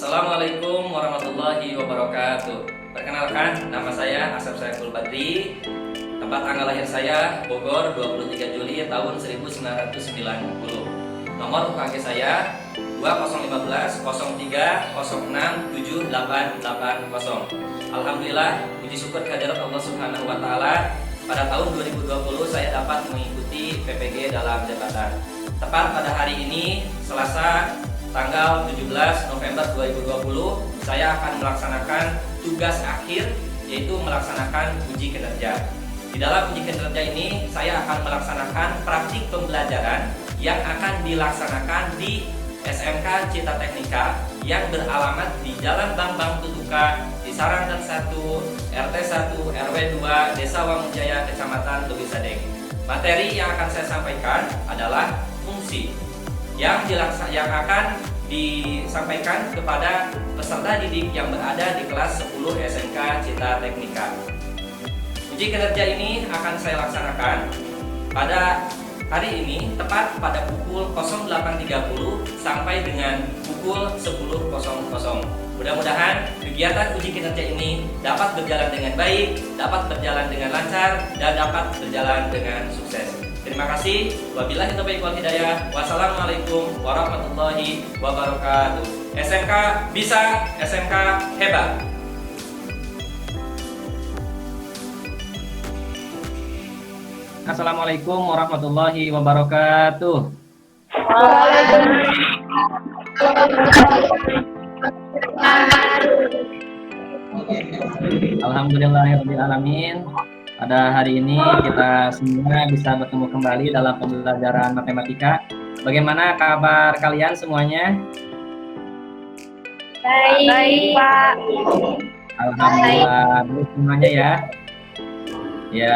Assalamualaikum warahmatullahi wabarakatuh. Perkenalkan, nama saya Asep Saiful Badri. Tempat tanggal lahir saya Bogor 23 Juli tahun 1990. Nomor UKG saya 2015 03 06 7880. Alhamdulillah, puji syukur kehadirat Allah Subhanahu wa taala. Pada tahun 2020 saya dapat mengikuti PPG dalam jabatan. Tepat pada hari ini, Selasa tanggal 17 November 2020, saya akan melaksanakan tugas akhir, yaitu melaksanakan uji kinerja. Di dalam uji kinerja ini, saya akan melaksanakan praktik pembelajaran yang akan dilaksanakan di SMK Cita Teknika yang beralamat di Jalan Bambang Tutuka, di Saranggan 1, RT 1, RW 2, Desa Wangunjaya, Kecamatan Lubis Sadeng. Materi yang akan saya sampaikan adalah fungsi yang akan disampaikan kepada peserta didik yang berada di kelas 10 SMK Cita Teknika. Uji kinerja ini akan saya laksanakan pada hari ini tepat pada pukul 08.30 sampai dengan pukul 10.00. Mudah-mudahan kegiatan uji kinerja ini dapat berjalan dengan baik, dapat berjalan dengan lancar, dan dapat berjalan dengan sukses. Terima kasih. Wabillahi taufiq wal hidayah. Wassalamualaikum warahmatullahi wabarakatuh. SMK bisa, SMK hebat. Assalamualaikum warahmatullahi wabarakatuh. Alhamdulillahirabbil alamin. Pada hari ini kita semua bisa bertemu kembali dalam pembelajaran matematika. Bagaimana kabar kalian semuanya? Baik, Pak. Alhamdulillah baik semuanya ya. Ya.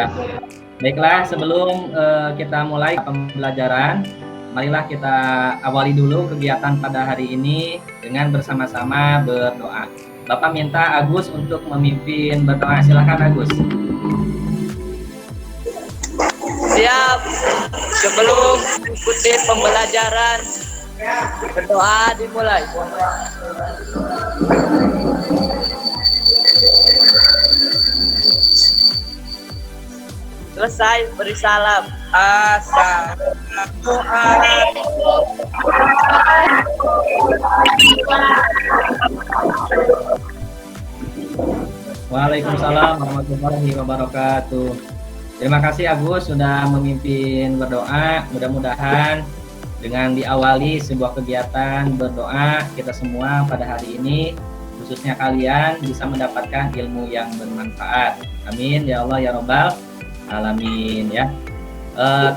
Baiklah, sebelum kita mulai pembelajaran, marilah kita awali dulu kegiatan pada hari ini dengan bersama-sama berdoa. Bapak minta Agus untuk memimpin berdoa. Silakan Agus. Siap. Sebelum ikuti pembelajaran, berdoa dimulai. Selesai beri salam. Waalaikumsalam warahmatullahi wabarakatuh. Terima kasih Agus sudah memimpin berdoa. Mudah-mudahan dengan diawali sebuah kegiatan berdoa, kita semua pada hari ini, khususnya kalian, bisa mendapatkan ilmu yang bermanfaat. Amin ya Allah ya Rabbal alamin ya.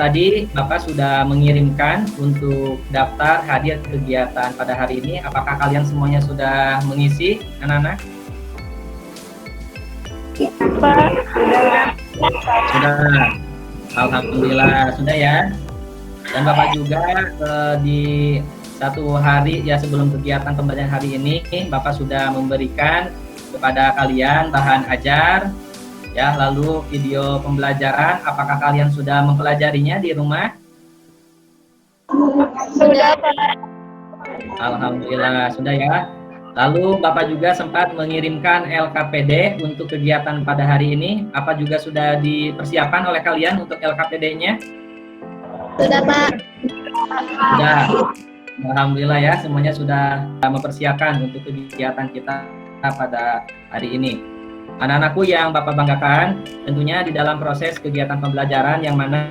Tadi Bapak sudah mengirimkan untuk daftar hadir kegiatan pada hari ini. Apakah kalian semuanya sudah mengisi, anak-anak? Pak. Sudah. Alhamdulillah sudah ya. Dan Bapak juga di satu hari ya sebelum kegiatan pembelajaran hari ini, Bapak sudah memberikan kepada kalian bahan ajar ya, lalu video pembelajaran. Apakah kalian sudah mempelajarinya di rumah? Sudah, Pak. Alhamdulillah sudah ya. Lalu Bapak juga sempat mengirimkan LKPD untuk kegiatan pada hari ini. Apa juga sudah dipersiapkan oleh kalian untuk LKPD-nya? Sudah, Pak. Sudah. Alhamdulillah ya, semuanya sudah mempersiapkan untuk kegiatan kita pada hari ini. Anak-anakku yang Bapak banggakan, tentunya di dalam proses kegiatan pembelajaran yang mana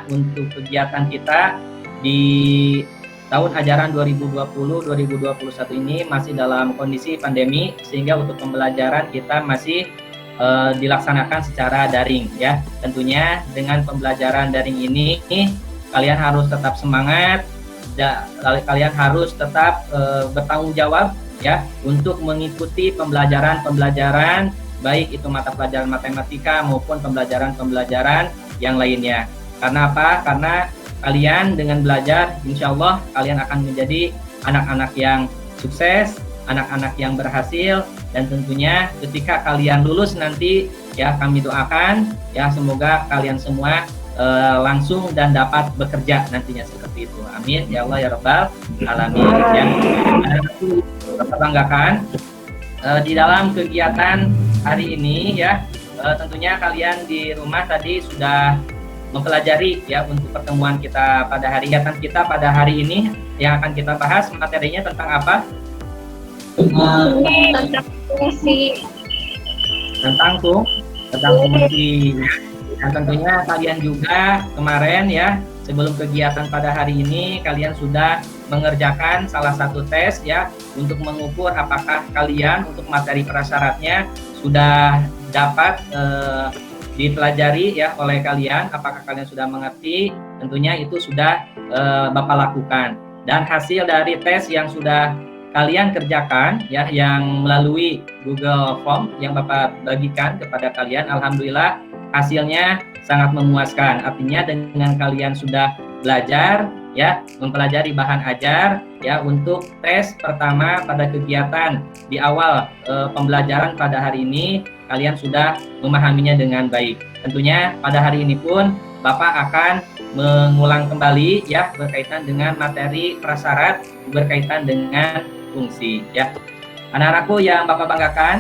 untuk kegiatan kita di tahun ajaran 2020-2021 ini masih dalam kondisi pandemi, sehingga untuk pembelajaran kita masih dilaksanakan secara daring ya. Tentunya dengan pembelajaran daring ini kalian harus tetap semangat, kalian harus tetap bertanggung jawab ya untuk mengikuti pembelajaran baik itu mata pelajaran matematika maupun pembelajaran yang lainnya. Karena apa? Karena kalian dengan belajar, insya Allah kalian akan menjadi anak-anak yang sukses, anak-anak yang berhasil, dan tentunya ketika kalian lulus nanti ya kami doakan ya semoga kalian semua langsung dan dapat bekerja nantinya seperti itu. Amin ya Allah ya Rabbal Alamin. Yang kita banggakan di dalam kegiatan hari ini ya, tentunya kalian di rumah tadi sudah mempelajari ya untuk pertemuan kita pada hari kegiatan kita pada hari ini yang akan kita bahas materinya tentang apa? Tentang fungsi. Tentang fungsi. Dan tentunya kalian juga kemarin ya sebelum kegiatan pada hari ini kalian sudah mengerjakan salah satu tes ya untuk mengukur apakah kalian untuk materi prasyaratnya sudah dapat dipelajari ya oleh kalian, apakah kalian sudah mengerti. Tentunya itu sudah Bapak lakukan, dan hasil dari tes yang sudah kalian kerjakan ya yang melalui Google Form yang Bapak bagikan kepada kalian, alhamdulillah hasilnya sangat memuaskan. Artinya dengan kalian sudah belajar ya mempelajari bahan ajar ya untuk tes pertama pada kegiatan di awal pembelajaran pada hari ini, kalian sudah memahaminya dengan baik. Tentunya pada hari ini pun Bapak akan mengulang kembali ya berkaitan dengan materi prasyarat berkaitan dengan fungsi ya. Anak-anakku yang Bapak banggakan,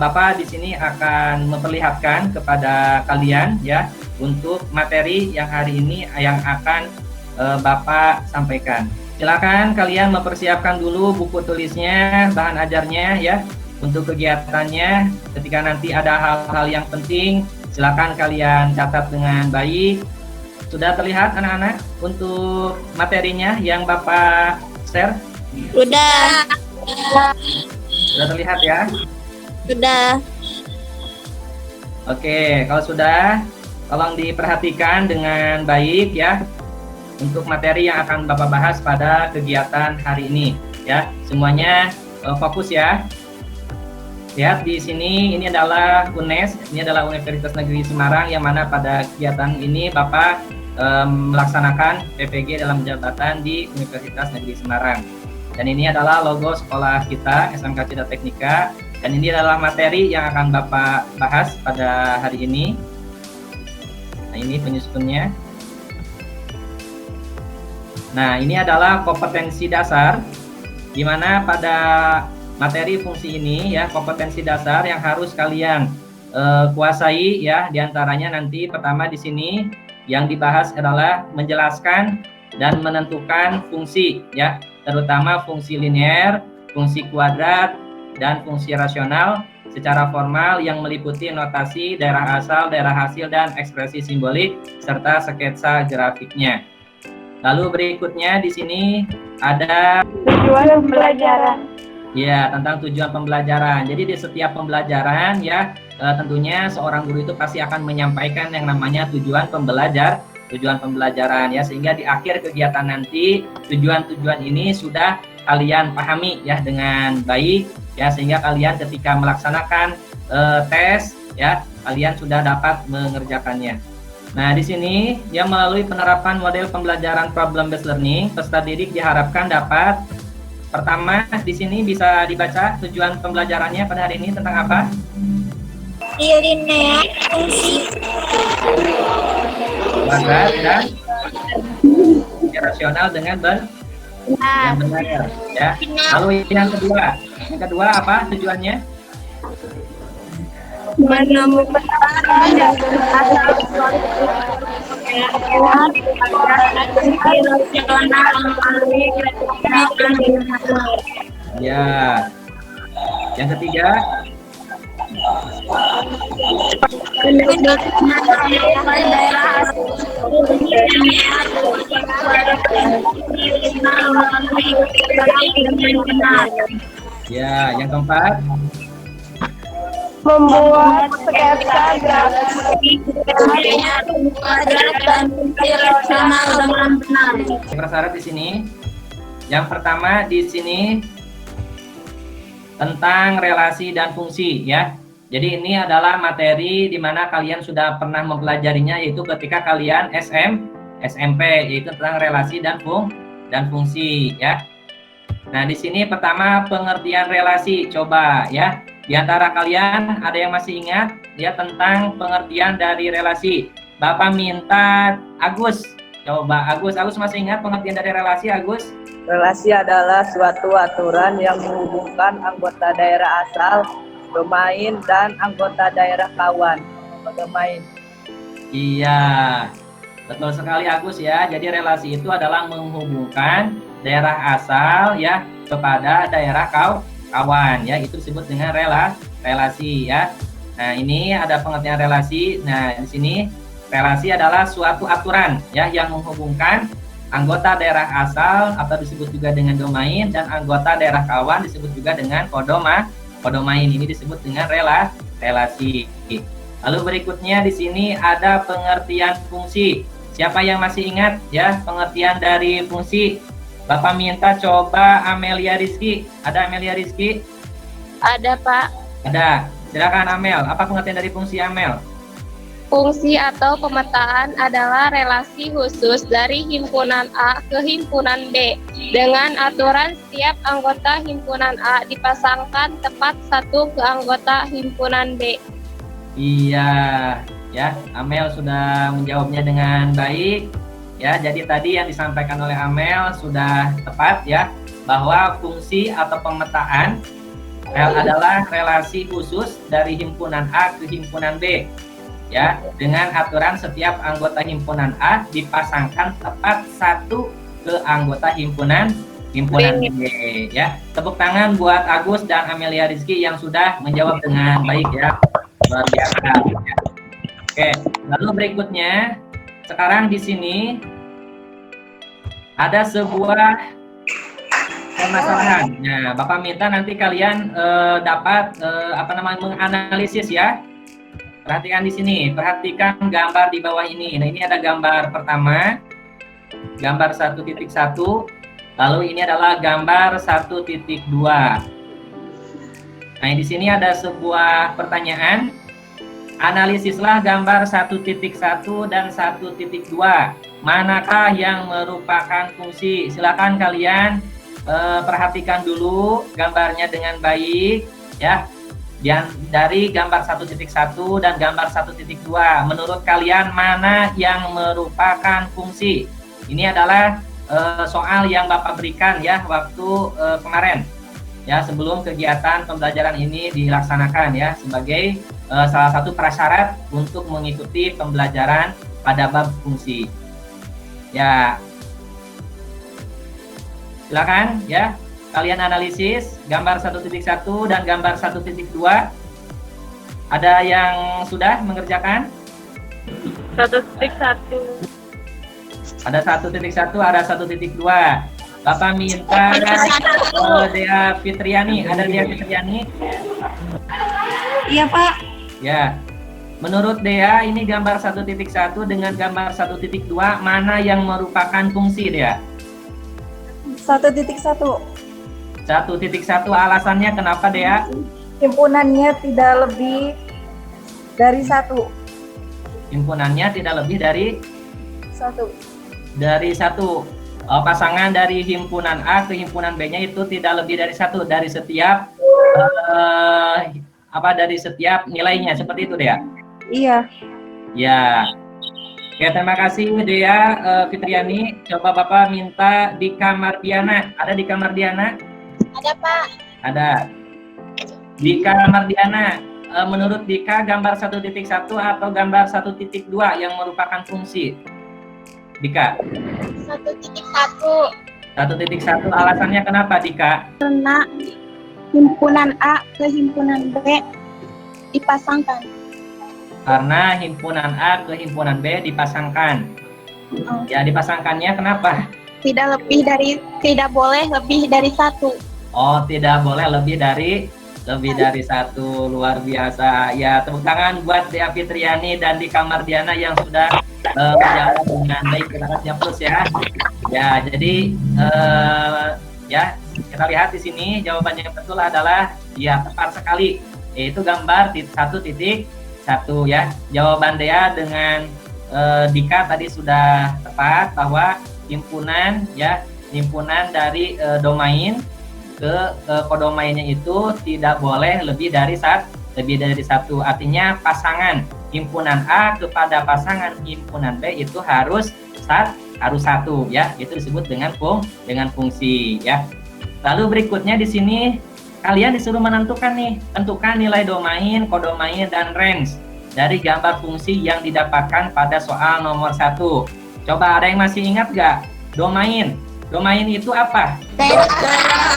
Bapak di sini akan memperlihatkan kepada kalian ya untuk materi yang hari ini yang akan Bapak sampaikan. Silakan kalian mempersiapkan dulu buku tulisnya, bahan ajarnya ya untuk kegiatannya. Ketika nanti ada hal-hal yang penting, silakan kalian catat dengan baik. Sudah terlihat anak-anak untuk materinya yang Bapak share? Sudah. Sudah terlihat ya? Sudah. Oke, kalau sudah, tolong diperhatikan dengan baik ya untuk materi yang akan Bapak bahas pada kegiatan hari ini ya. Semuanya fokus ya. Lihat di sini, ini adalah UNES, ini adalah Universitas Negeri Semarang yang mana pada kegiatan ini Bapak melaksanakan PPG dalam jabatan di Universitas Negeri Semarang. Dan ini adalah logo sekolah kita, SMK Citra Teknika. Dan ini adalah materi yang akan Bapak bahas pada hari ini. Nah, ini penyusunnya. Nah, ini adalah kompetensi dasar, di mana pada materi fungsi ini ya kompetensi dasar yang harus kalian kuasai ya, diantaranya nanti pertama di sini yang dibahas adalah menjelaskan dan menentukan fungsi ya, terutama fungsi linear, fungsi kuadrat, dan fungsi rasional secara formal yang meliputi notasi, daerah asal, daerah hasil, dan ekspresi simbolik serta sketsa grafiknya. Lalu berikutnya di sini ada Tujuan pembelajaran. ya tentang tujuan pembelajaran. Jadi di setiap pembelajaran ya tentunya seorang guru itu pasti akan menyampaikan yang namanya tujuan pembelajaran ya, sehingga di akhir kegiatan nanti tujuan-tujuan ini sudah kalian pahami ya dengan baik ya, sehingga kalian ketika melaksanakan tes ya kalian sudah dapat mengerjakannya. Nah, di sini yang melalui penerapan model pembelajaran problem based learning, peserta didik diharapkan dapat pertama di sini bisa dibaca tujuan pembelajarannya pada hari ini tentang apa? Linear, fungsi. Kuadrat dan rasional dengan yang benar ya. Lalu yang kedua apa tujuannya? Menemukan dan ya. Yang ketiga ya, yang keempat membuat sketsa grafik kuadrat dan fungsi rasional dengan benar. prasyarat di sini. Yang pertama di sini tentang relasi dan fungsi ya. Jadi ini adalah materi di mana kalian sudah pernah mempelajarinya, yaitu ketika kalian SMP, yaitu tentang relasi dan fungsi ya. Nah, di sini pertama pengertian relasi. Coba ya, di antara kalian ada yang masih ingat ya tentang pengertian dari relasi? Bapak minta Agus. Coba Agus masih ingat pengertian dari relasi Agus? Relasi adalah suatu aturan yang menghubungkan anggota daerah asal, domain, dan anggota daerah kawan. Domain. Iya, betul sekali Agus ya. Jadi relasi itu adalah menghubungkan daerah asal ya kepada daerah kawan ya. Itu disebut dengan relasi ya. Nah, ini ada pengertian relasi. Nah, di sini relasi adalah suatu aturan ya yang menghubungkan anggota daerah asal atau disebut juga dengan domain, dan anggota daerah kawan disebut juga dengan kodomain. Ini disebut dengan relasi. Lalu berikutnya di sini ada pengertian fungsi. Siapa yang masih ingat ya pengertian dari fungsi? Bapak minta coba Amelia Rizky. Ada Amelia Rizky? Ada, Pak. Ada. Silakan Amel. Apa pengertian dari fungsi Amel? Fungsi atau pemetaan adalah relasi khusus dari himpunan A ke himpunan B dengan aturan setiap anggota himpunan A dipasangkan tepat satu ke anggota himpunan B. Iya, ya, Amel sudah menjawabnya dengan baik. Ya, jadi tadi yang disampaikan oleh Amel sudah tepat ya, bahwa fungsi atau pemetaan adalah relasi khusus dari himpunan A ke himpunan B. Ya, dengan aturan setiap anggota himpunan A dipasangkan tepat satu ke anggota himpunan B ya. Tepuk tangan buat Agus dan Amelia Rizky yang sudah menjawab dengan baik ya. Luar biasa. Oke, lalu berikutnya sekarang di sini ada sebuah permasalahan. Nah, Bapak minta nanti kalian dapat menganalisis ya. Perhatikan di sini, perhatikan gambar di bawah ini. Nah, ini ada gambar pertama, gambar 1.1, lalu ini adalah gambar 1.2. Nah, di sini ada sebuah pertanyaan. Analisislah gambar 1.1 dan 1.2. Manakah yang merupakan fungsi? Silakan kalian perhatikan dulu gambarnya dengan baik ya. Dari gambar 1.1 dan gambar 1.2, menurut kalian mana yang merupakan fungsi? Ini adalah soal yang Bapak berikan ya waktu kemarin ya, sebelum kegiatan pembelajaran ini dilaksanakan ya, sebagai salah satu prasyarat untuk mengikuti pembelajaran pada bab fungsi. Ya, silakan ya. Kalian analisis gambar 1.1 dan gambar 1.2. Ada yang sudah mengerjakan? 1.1. Ada 1.1, ada 1.2. Bapak minta Dea Fitriani. Ada Dea Fitriani? Iya, Pak. Ya. Menurut Dea, ini gambar 1.1 dengan gambar 1.2, mana yang merupakan fungsi, Dea? 1.1. 1.1, alasannya kenapa, Dea? Himpunannya tidak lebih dari 1. Himpunannya tidak lebih dari 1. Pasangan dari himpunan A ke himpunan B-nya itu tidak lebih dari 1 dari setiap dari setiap nilainya, seperti itu, Dea? Iya. Ya. Oke, terima kasih Dea Fitriani. Coba Bapak minta Dika Mardiana. Ada Dika Mardiana? Ada, Pak. Ada. Dika Mardiana, menurut Dika gambar 1.1 atau gambar 1.2 yang merupakan fungsi? Dika. 1.1. 1.1, alasannya kenapa, Dika? Karena himpunan A ke himpunan B dipasangkan. Karena himpunan A ke himpunan B dipasangkan. Ya, dipasangkannya kenapa? Tidak boleh lebih dari 1. Oh, tidak boleh lebih dari 1. Luar biasa. Ya, tepuk tangan buat Dea Fitriani dan Dika Mardiana yang sudah menjawab dengan baik. Kita kasih plus ya. Ya, jadi ya, kita lihat di sini jawabannya yang betul adalah ya tepat sekali. Yaitu gambar 1.1 ya. Jawaban Dea dengan Dika tadi sudah tepat, bahwa himpunan dari domain ke kodomainnya itu tidak boleh lebih dari 1. Artinya pasangan himpunan A kepada pasangan himpunan B itu harus satu ya. Itu disebut dengan fungsi ya. Lalu berikutnya di sini kalian disuruh tentukan nilai domain, kodomain, dan range dari gambar fungsi yang didapatkan pada soal nomor 1. Coba ada yang masih ingat gak? Domain itu apa? Daerah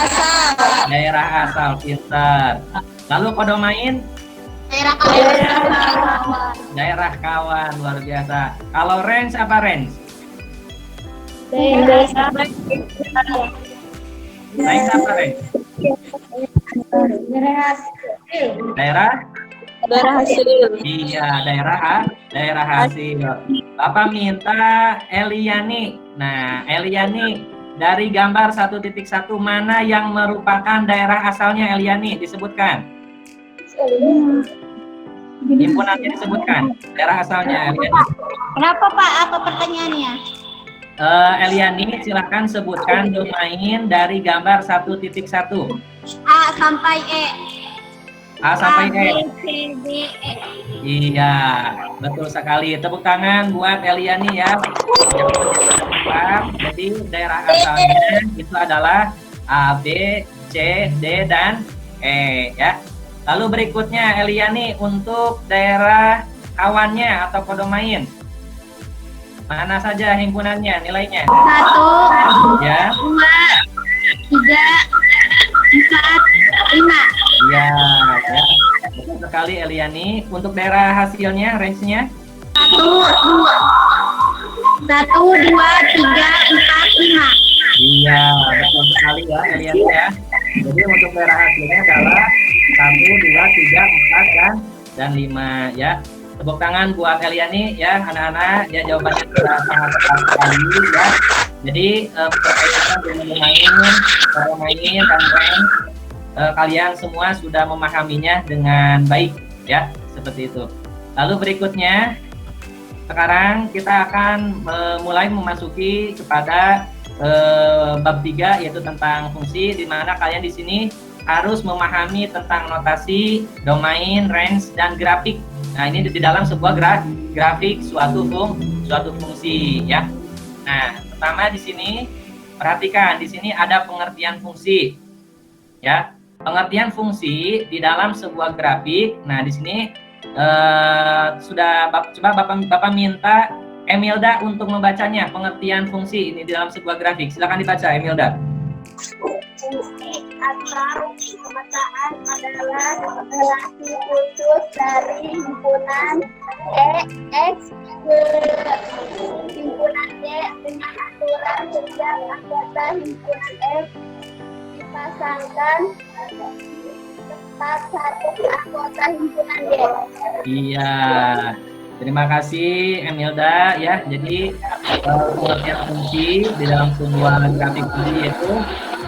asal. Daerah asal, pintar. Lalu kodomain? Daerah kawan, luar biasa. Kalau range apa range? Range apa range? Daerah? Daerah hasil. Iya, daerah hasil. Bapak minta Eliani. Nah, Eliani dari gambar 1.1 mana yang merupakan daerah asalnya Eliani? Disebutkan. Himpunannya disebutkan. Daerah asalnya Eliani. Kenapa Pak? Apa pertanyaannya? Eliani, silahkan sebutkan domain dari gambar 1.1. A sampai E. A sampai E. B, C, D, E. Iya, betul sekali. Tepuk tangan buat Eliani ya. Jadi daerah asalnya itu adalah A, B, C, D, dan E ya. Lalu berikutnya Eliani untuk daerah kawannya atau kodomain. Mana saja himpunannya nilainya? 1, Ya. 2, 3, 4, 5. Iya, ya. Betul sekali Eliani. Untuk daerah hasilnya, range-nya? 1, 2, 3, 4, 5. Iya, betul sekali ya Eliani ya. Jadi untuk daerah hasilnya adalah 1, 2, 3, 4, dan 5 ya. Tepuk tangan buat Eliani ya, anak-anak ya, jawabannya sudah sangat tepat sekali ya. Jadi berkaitan dengan domain dan range, kalian semua sudah memahaminya dengan baik ya, seperti itu. Lalu berikutnya sekarang kita akan mulai memasuki kepada bab 3 yaitu tentang fungsi, di mana kalian di sini harus memahami tentang notasi, domain, range, dan grafik. Nah, ini di dalam sebuah grafik suatu fungsi ya. Nah, pertama di sini perhatikan, di sini ada pengertian fungsi. Ya. Pengertian fungsi di dalam sebuah grafik. Nah, di sini coba Bapak minta Emilda untuk membacanya pengertian fungsi ini di dalam sebuah grafik. Silakan dibaca Emilda. Fungsi atau pemetaan adalah relasi khusus dari himpunan X ke himpunan Y dengan aturan setiap anggota himpunan X dipasangkan tepat satu anggota himpunan Y. Iya. Terima kasih Emilda ya. Jadi pengertian fungsi di dalam sebuah grafik fungsi itu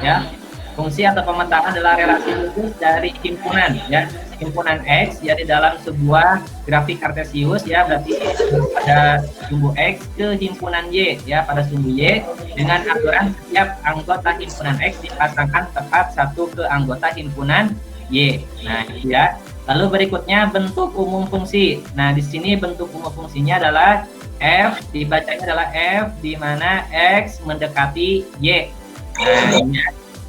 ya, fungsi atau pemetaan adalah relasi khusus dari himpunan ya, himpunan X ya di dalam sebuah grafik kartesius ya, berarti pada sumbu X ke himpunan Y ya, pada sumbu Y dengan aturan setiap anggota himpunan X dipasangkan tepat satu ke anggota himpunan Y. Nah, ya. Lalu berikutnya bentuk umum fungsi. Nah, di sini bentuk umum fungsinya adalah F, dibacanya adalah F di mana X mendekati Y. Nah, ini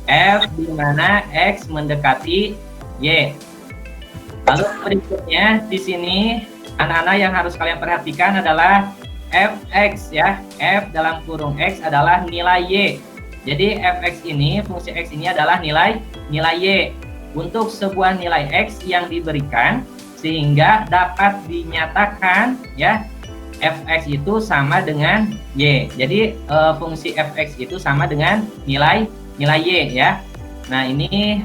F di mana X mendekati Y. Lalu berikutnya di sini anak-anak yang harus kalian perhatikan adalah Fx ya. F dalam kurung X adalah nilai Y. Jadi Fx ini, fungsi X ini adalah nilai Y. Untuk sebuah nilai X yang diberikan sehingga dapat dinyatakan ya Fx itu sama dengan Y. Jadi fungsi Fx itu sama dengan nilai Y ya. Nah, ini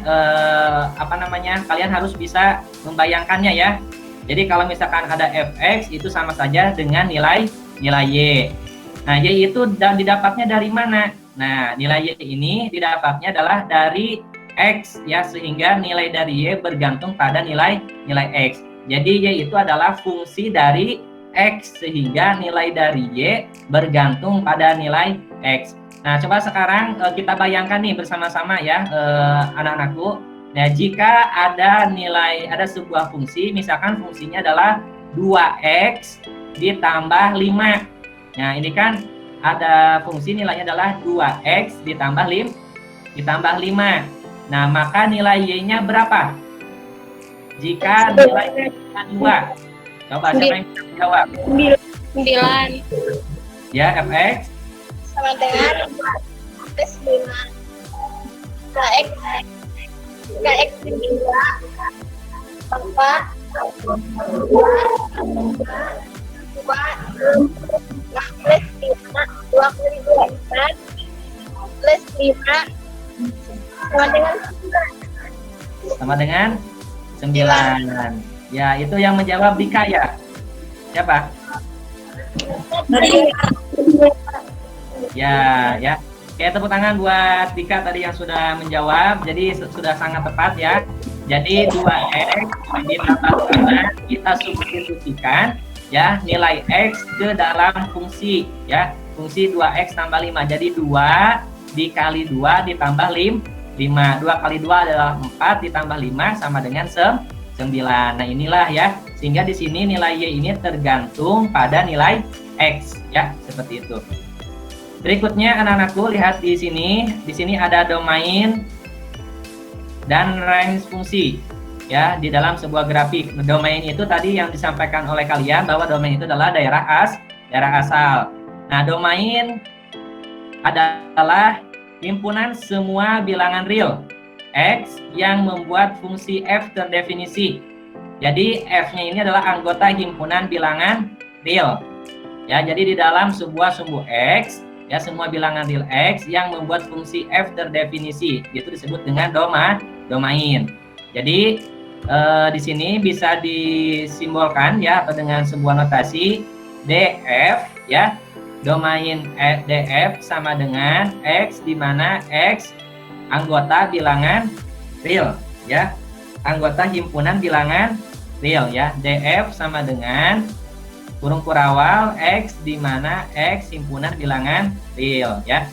kalian harus bisa membayangkannya ya. Jadi kalau misalkan ada Fx itu sama saja dengan nilai Y. Nah, Y itu didapatnya dari mana? Nah, nilai Y ini didapatnya adalah dari X ya, sehingga nilai dari Y bergantung pada nilai X. Jadi Y itu adalah fungsi dari X sehingga nilai dari Y bergantung pada nilai X. Nah, coba sekarang kita bayangkan nih bersama-sama ya anak-anakku. Nah, jika ada sebuah fungsi, misalkan fungsinya adalah 2x ditambah 5. Nah, ini kan ada fungsi nilainya adalah 2x ditambah 5. Nah, maka nilai y-nya berapa? Jika nilai 2. Coba siapa yang bisa jawab? 9 Ya, fx sama dengan plus 5 kx kedua tambah 2 plus 5 2 kali 2 plus 5 sama dengan 9. Ya, itu yang menjawab Dika ya. Siapa? Ya. Oke, tepuk tangan buat Dika tadi yang sudah menjawab. Jadi sudah sangat tepat ya. Jadi 2x ditambah 5 kita substitusikan ya nilai x ke dalam fungsi ya. Fungsi 2x tambah 5. Jadi 2 dikali 2 ditambah 5. 2 kali 2 adalah 4 ditambah 5 sama dengan 9. Nah, inilah ya. Sehingga di sini nilai y ini tergantung pada nilai x ya, seperti itu. Berikutnya anak-anakku lihat di sini. Di sini ada domain dan range fungsi ya di dalam sebuah grafik. Domain itu tadi yang disampaikan oleh kalian bahwa domain itu adalah daerah asal. Nah, domain adalah himpunan semua bilangan real x yang membuat fungsi f terdefinisi. Jadi f-nya ini adalah anggota himpunan bilangan real. Ya, jadi di dalam sebuah sumbu x ya semua bilangan real x yang membuat fungsi f terdefinisi itu disebut dengan domain. Jadi di sini bisa disimbolkan ya atau dengan sebuah notasi df ya. Domain df sama dengan x di mana x anggota bilangan real ya. Anggota himpunan bilangan real ya. df sama dengan kurung kurawal x di mana x himpunan bilangan real ya.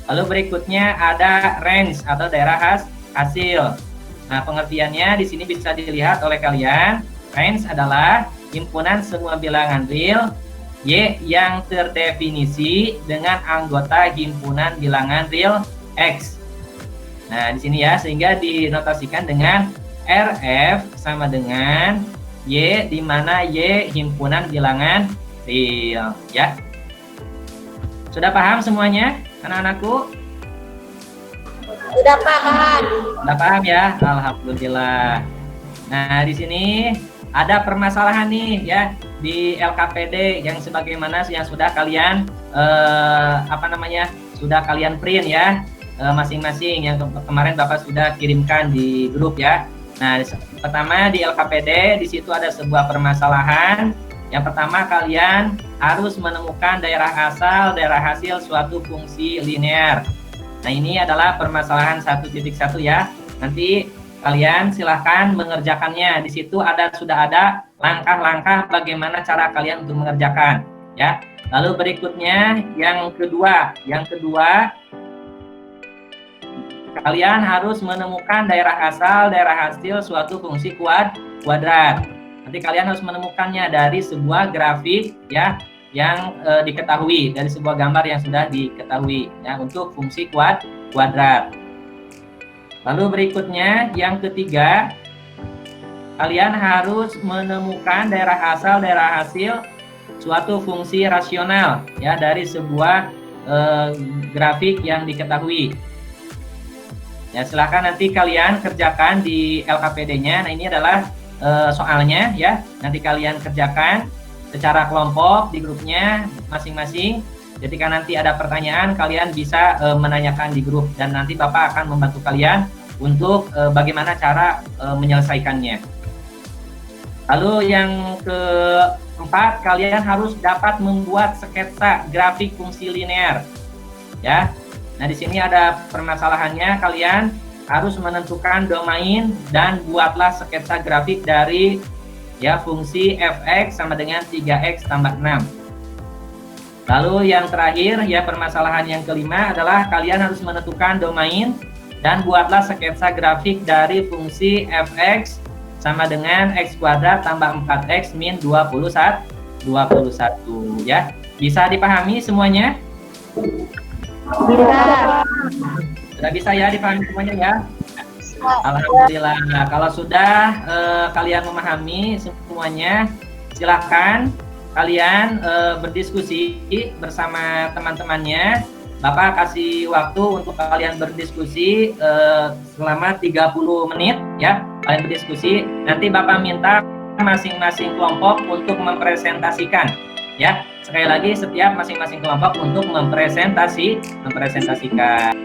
Lalu berikutnya ada range atau daerah hasil. Nah, pengertiannya di sini bisa dilihat oleh kalian. Range adalah himpunan semua bilangan real y yang terdefinisi dengan anggota himpunan bilangan real x. Nah, di sini ya sehingga dinotasikan dengan RF sama dengan y di mana y himpunan bilangan real ya. Sudah paham semuanya anak-anakku? Sudah paham. Sudah paham ya? Alhamdulillah. Nah, di sini ada permasalahan nih ya di LKPD yang sebagaimana yang sudah kalian sudah kalian print ya masing-masing yang kemarin Bapak sudah kirimkan di grup ya. Nah, pertama di LKPD di situ ada sebuah permasalahan. Yang pertama kalian harus menemukan daerah asal, daerah hasil suatu fungsi linear. Nah, ini adalah permasalahan 1.1 ya. Nanti kalian silahkan mengerjakannya. Di situ sudah ada langkah-langkah bagaimana cara kalian untuk mengerjakan ya. Lalu berikutnya yang kedua kalian harus menemukan daerah asal, daerah hasil suatu fungsi kuadrat. Nanti kalian harus menemukannya dari sebuah grafik ya yang diketahui, dari sebuah gambar yang sudah diketahui ya untuk fungsi kuadrat. Lalu berikutnya yang ketiga, kalian harus menemukan daerah asal, daerah hasil suatu fungsi rasional ya dari sebuah grafik yang diketahui. Ya, silakan nanti kalian kerjakan di LKPD-nya. Nah, ini adalah soalnya ya. Nanti kalian kerjakan secara kelompok di grupnya masing-masing. Ketika nanti ada pertanyaan, kalian bisa menanyakan di grup dan nanti Bapak akan membantu kalian untuk bagaimana cara menyelesaikannya. Lalu yang keempat, kalian harus dapat membuat sketsa grafik fungsi linear. Ya. Nah, di sini ada permasalahannya, kalian harus menentukan domain dan buatlah sketsa grafik dari ya fungsi fx sama dengan 3x tambah 6. Lalu yang terakhir ya permasalahan yang kelima adalah kalian harus menentukan domain dan buatlah sketsa grafik dari fungsi fx sama dengan X kuadrat tambah 4X min 21 ya. Bisa dipahami semuanya? Bisa. Sudah bisa ya dipahami semuanya ya? Alhamdulillah. Nah, kalau sudah kalian memahami semuanya, silakan kalian berdiskusi bersama teman-temannya. Bapak kasih waktu untuk kalian berdiskusi selama 30 menit ya. Kalian berdiskusi. Nanti Bapak minta masing-masing kelompok untuk mempresentasikan ya. Sekali lagi setiap masing-masing kelompok untuk mempresentasikan.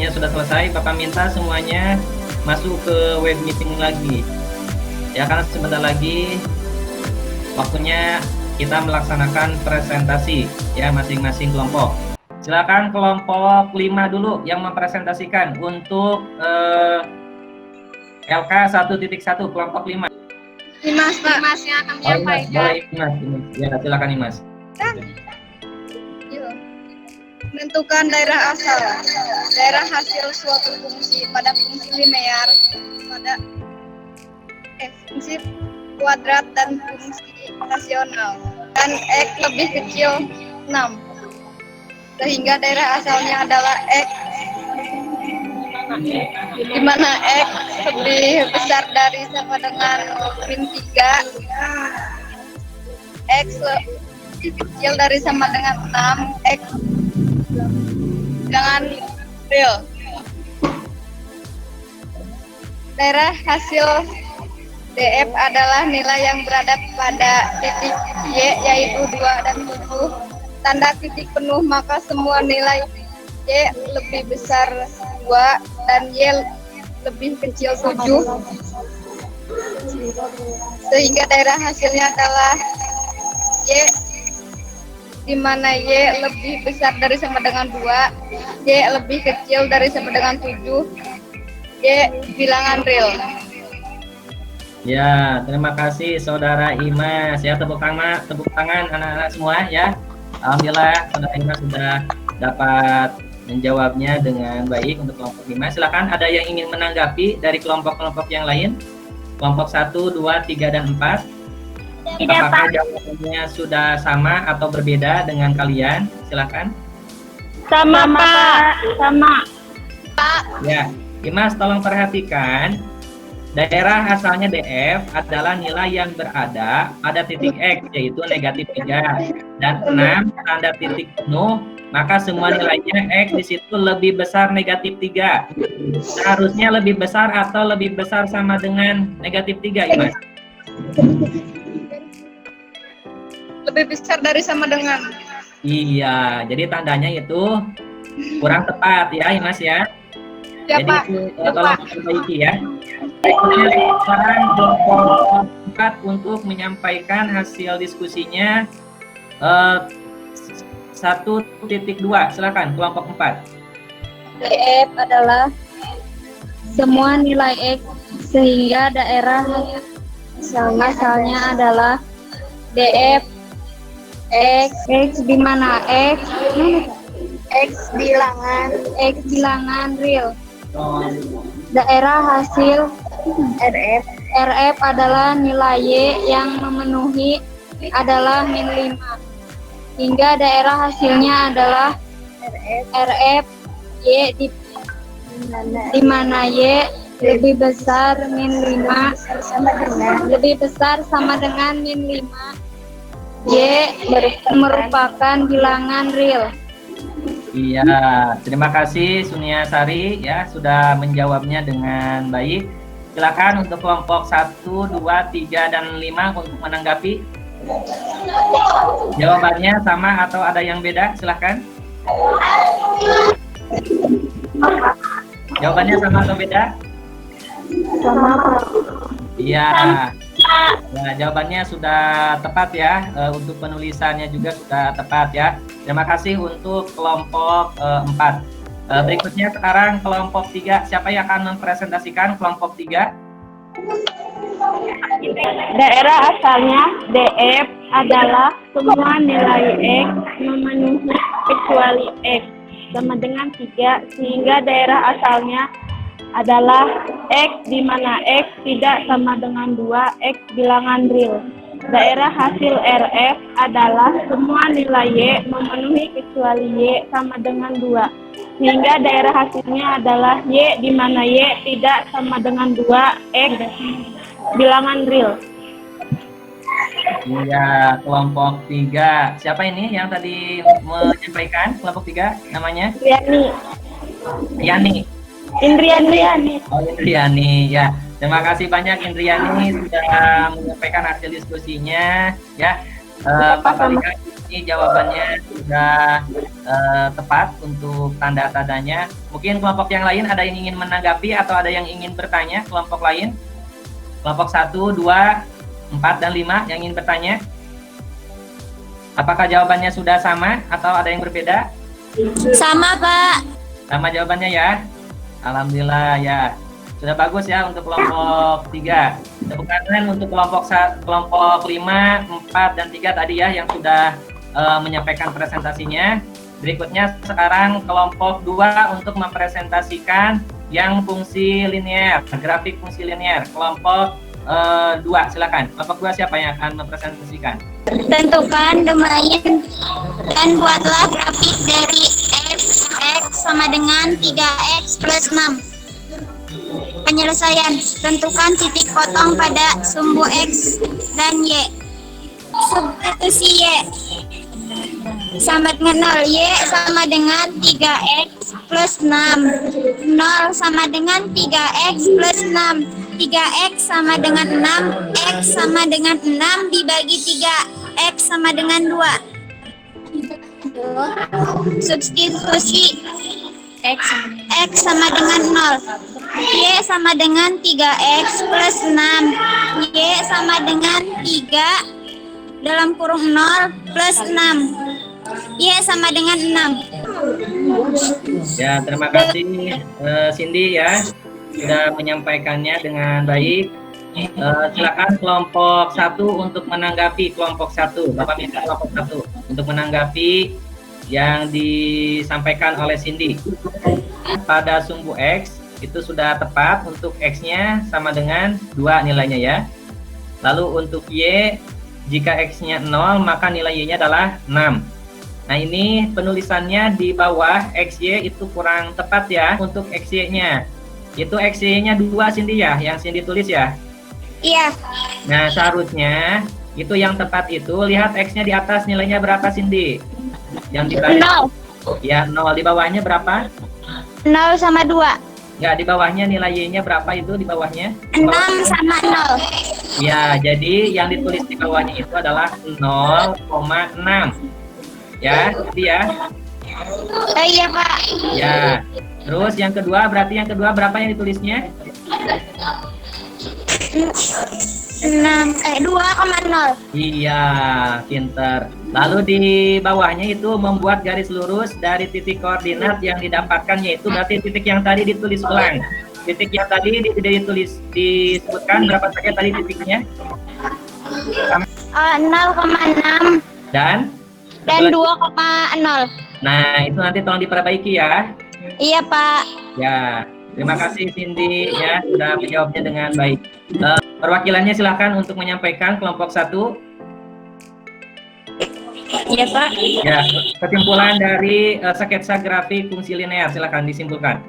Sudah selesai, Bapak minta semuanya masuk ke web meeting lagi ya, karena sebentar lagi waktunya kita melaksanakan presentasi ya masing-masing kelompok. Silakan kelompok 5 dulu yang mempresentasikan untuk LK 1.1 kelompok 5. Imas yang akan menyampaikan. Boleh Imas. Ya, silakan Imas. Menentukan daerah asal, daerah hasil suatu fungsi pada fungsi linear, pada fungsi kuadrat dan fungsi rasional, dan X lebih kecil 6, sehingga daerah asalnya adalah X, di mana X lebih besar dari sama dengan min 3, X lebih kecil dari sama dengan 6, X dengan real. Daerah hasil DF adalah nilai yang berada pada titik Y yaitu 2 dan 7. Tanda titik penuh, maka semua nilai Y lebih besar 2 dan Y lebih kecil 7. Sehingga daerah hasilnya adalah Y, di mana Y lebih besar dari sama dengan 2, Y lebih kecil dari sama dengan 7, Y bilangan real. Ya, terima kasih Saudara Imas ya, tepuk tangan anak-anak semua ya. Alhamdulillah Saudara Imas sudah dapat menjawabnya dengan baik untuk kelompok 5. Silakan ada yang ingin menanggapi dari kelompok-kelompok yang lain? Kelompok 1, 2, 3, dan 4. Apakah jawabannya sudah sama atau berbeda dengan kalian? Silakan. Sama Pak, sama. Ya, Imas tolong perhatikan. Daerah asalnya DF adalah nilai yang berada pada titik X, yaitu negatif 3 dan 6 tanda titik penuh, maka semua nilainya X di situ lebih besar negatif 3. Seharusnya lebih besar atau lebih besar sama dengan negatif 3, Imas? Lebih besar dari sama dengan. Iya, jadi tandanya itu kurang tepat ya, Imas ya. Ya, Jadi Pak. itu tolong diperbaiki ya. Berikutnya sekarang kelompok 4 untuk menyampaikan hasil diskusinya 1.2. Silakan kelompok 4. DF adalah semua nilai X sehingga daerah asalnya adalah DF X di mana X bilangan real. Daerah hasil RF adalah nilai Y yang memenuhi adalah min 5 hingga daerah hasilnya adalah RF Y di mana Y lebih besar min 5 lebih besar sama dengan min 5. Y merupakan bilangan real. Iya, terima kasih Sunia Sari ya sudah menjawabnya dengan baik. Silakan untuk kelompok 1, 2, 3, dan 5 untuk menanggapi. Jawabannya sama atau ada yang beda? Silakan. Jawabannya sama atau beda? Sama, Pak. Iya. Nah, jawabannya sudah tepat ya. Untuk penulisannya juga sudah tepat ya. Terima kasih untuk kelompok 4. Berikutnya sekarang kelompok 3. Siapa yang akan mempresentasikan kelompok 3? Daerah asalnya DF adalah semua nilai X memenuhi kecuali X sama dengan 3, sehingga daerah asalnya adalah X di mana X tidak sama dengan 2, X bilangan real. Daerah hasil RF adalah semua nilai Y memenuhi kecuali Y sama dengan 2, sehingga daerah hasilnya adalah Y di mana Y tidak sama dengan 2, X bilangan real. Iya, kelompok 3. Siapa ini yang tadi menyampaikan kelompok 3 namanya? Yani. Indriani. Oh, Indriani ya. Terima kasih banyak Indriani sudah menyampaikan hasil diskusinya ya. Pak Balika, ini jawabannya sudah tepat untuk tanda-tandanya. Mungkin kelompok yang lain ada yang ingin menanggapi atau ada yang ingin bertanya, kelompok lain? Kelompok 1, 2, 4, dan 5 yang ingin bertanya. Apakah jawabannya sudah sama atau ada yang berbeda? Sama, Pak. Sama jawabannya ya. Alhamdulillah ya. Sudah bagus ya untuk kelompok 3. Tepuk tangan untuk kelompok 5, 4, dan 3 tadi ya yang sudah menyampaikan presentasinya. Berikutnya sekarang kelompok 2 untuk mempresentasikan yang fungsi linear, grafik fungsi linear. Kelompok 2, silakan. Kelompok 2 siapa yang akan mempresentasikan? Tentukan domain dan buatlah grafik dari X sama dengan 3X plus 6. Penyelesaian, tentukan titik potong pada sumbu X dan Y. Substitusi Y sama dengan 0, Y sama dengan 3X plus 6. 0 sama dengan 3X plus 6. 3X sama dengan 6. X sama dengan 6 dibagi 3. X sama dengan 2. Substitusi X sama dengan 0. Y sama dengan 3X plus 6. Y sama dengan 3 dalam kurung 0 plus 6. Y sama dengan 6. Ya, terima kasih Cindy ya sudah menyampaikannya dengan baik. Silakan kelompok 1 untuk menanggapi kelompok 1. Bapak minta kelompok 1 untuk menanggapi yang disampaikan oleh Cindy. Pada sumbu X itu sudah tepat untuk X-nya sama dengan 2 nilainya ya. Lalu untuk Y, jika X-nya 0 maka nilai Y-nya adalah 6. Nah ini penulisannya di bawah XY itu kurang tepat ya untuk XY-nya. Itu XY-nya 2 Cindy ya, yang Cindy tulis ya? Iya. Nah seharusnya itu yang tepat itu, lihat X-nya di atas nilainya berapa Cindy? Yang di bawah? 0. Ya 0, di bawahnya berapa? 0 sama 2. Ya, di bawahnya nilai Y-nya berapa itu di bawahnya? 6 sama 0. Ya, jadi yang ditulis di bawahnya itu adalah 0,6. Ya, jadi ya. Iya, Pak. Ya. Terus yang kedua, berarti yang kedua berapa yang ditulisnya? 2,0. Iya, pinter. Lalu di bawahnya itu membuat garis lurus dari titik koordinat yang didapatkan, yaitu berarti titik yang tadi ditulis ulang. Titik yang tadi disebutkan berapa saja tadi titiknya? 0,6 Dan 2,0. Nah, itu nanti tolong diperbaiki ya. Iya, Pak. Ya, terima kasih Cindy ya sudah menjawabnya dengan baik. Perwakilannya silahkan untuk menyampaikan kelompok 1. Iya, Pak. Ya, kesimpulan dari sketsa grafik fungsi linear silahkan disimpulkan.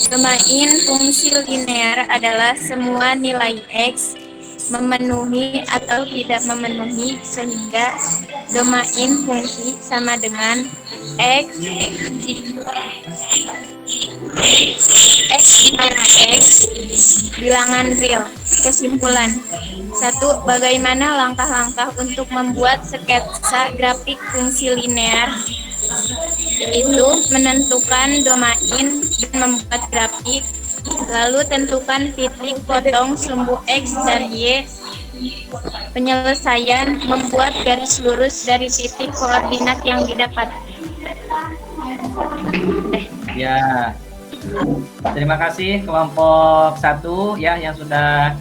Domain fungsi linear adalah semua nilai X memenuhi atau tidak memenuhi, sehingga domain fungsi sama dengan X di mana X bilangan real. Kesimpulan. 1. Bagaimana langkah-langkah untuk membuat sketsa grafik fungsi linear? Yaitu menentukan domain dan membuat grafik, lalu tentukan titik potong sumbu X dan Y. Penyelesaian membuat garis lurus dari titik koordinat yang didapat. Ya, terima kasih kelompok 1 ya yang sudah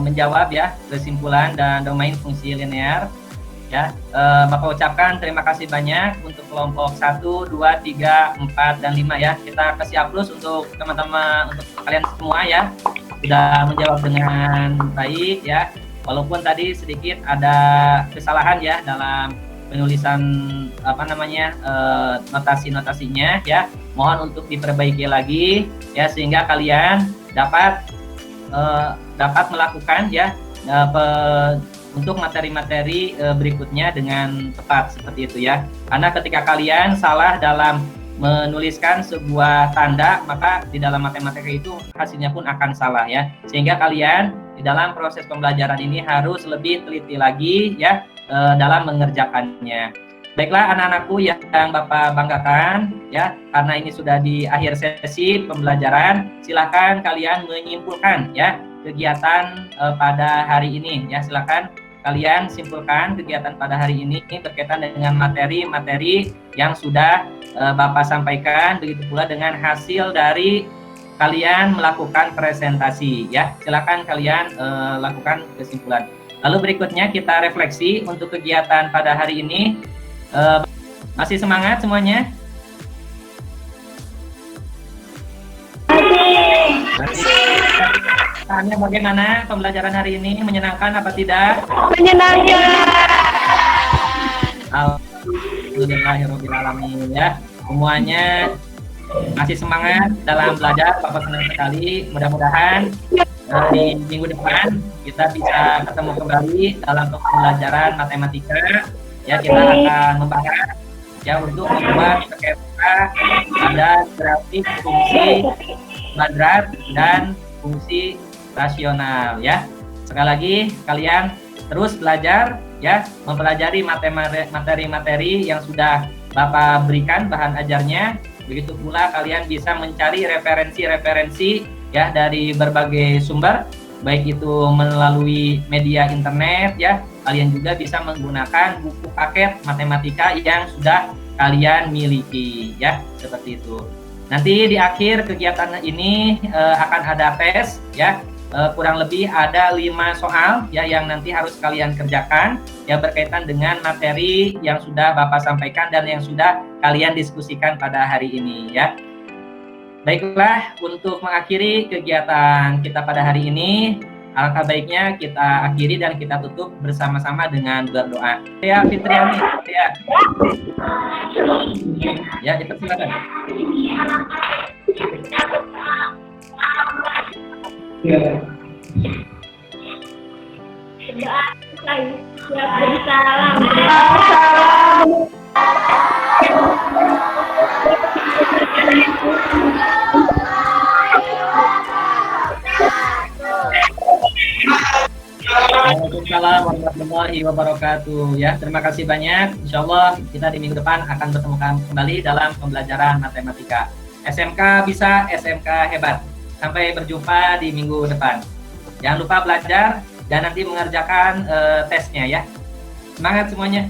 menjawab ya kesimpulan dan domain fungsi linear. Ya, Bapak ucapkan terima kasih banyak untuk kelompok 1, 2, 3, 4, dan 5 ya. Kita kasih aplaus untuk teman-teman, untuk kalian semua ya, sudah menjawab dengan baik ya. Walaupun tadi sedikit ada kesalahan ya dalam penulisan notasi-notasinya ya. Mohon untuk diperbaiki lagi ya sehingga kalian dapat melakukan ya untuk materi-materi berikutnya dengan tepat seperti itu ya. Karena ketika kalian salah dalam menuliskan sebuah tanda, maka di dalam matematika itu hasilnya pun akan salah ya. Sehingga kalian di dalam proses pembelajaran ini harus lebih teliti lagi ya dalam mengerjakannya. Baiklah anak-anakku yang Bapak banggakan ya, karena ini sudah di akhir sesi pembelajaran, silakan kalian menyimpulkan ya kegiatan pada hari ini ya. Silakan kalian simpulkan kegiatan pada hari ini berkaitan dengan materi-materi yang sudah Bapak sampaikan, begitu pula dengan hasil dari kalian melakukan presentasi ya. Silakan kalian lakukan kesimpulan. Lalu berikutnya kita refleksi untuk kegiatan pada hari ini. Masih semangat semuanya? Tanya bagaimana pembelajaran hari ini? Menyenangkan apa tidak? Menyenangkan. Alhamdulillahirobbilalamin ya. Semuanya masih semangat dalam belajar. Bapak senang sekali. Mudah-mudahan di minggu depan kita bisa ketemu kembali dalam pembelajaran matematika. Ya, kita akan membahas ya untuk membuat sketsa pada grafik fungsi kuadrat dan fungsi rasional ya. Sekali lagi kalian terus belajar ya, mempelajari materi-materi yang sudah Bapak berikan bahan ajarnya. Begitu pula kalian bisa mencari referensi-referensi ya dari berbagai sumber, baik itu melalui media internet ya. Kalian juga bisa menggunakan buku paket matematika yang sudah kalian miliki ya, seperti itu. Nanti di akhir kegiatan ini akan ada tes ya, kurang lebih ada 5 soal ya yang nanti harus kalian kerjakan ya berkaitan dengan materi yang sudah Bapak sampaikan dan yang sudah kalian diskusikan pada hari ini ya. Baiklah, untuk mengakhiri kegiatan kita pada hari ini, alangkah baiknya kita akhiri dan kita tutup bersama-sama dengan berdoa. Ya, Fitriani, ya. Ya, kita silakan. Waalaikumsalam warahmatullahi wabarakatuh ya. Terima kasih banyak. Insya Allah kita di minggu depan akan bertemu kembali dalam pembelajaran matematika. SMK bisa, SMK hebat. Sampai berjumpa di minggu depan. Jangan lupa belajar dan nanti mengerjakan tesnya ya. Semangat semuanya.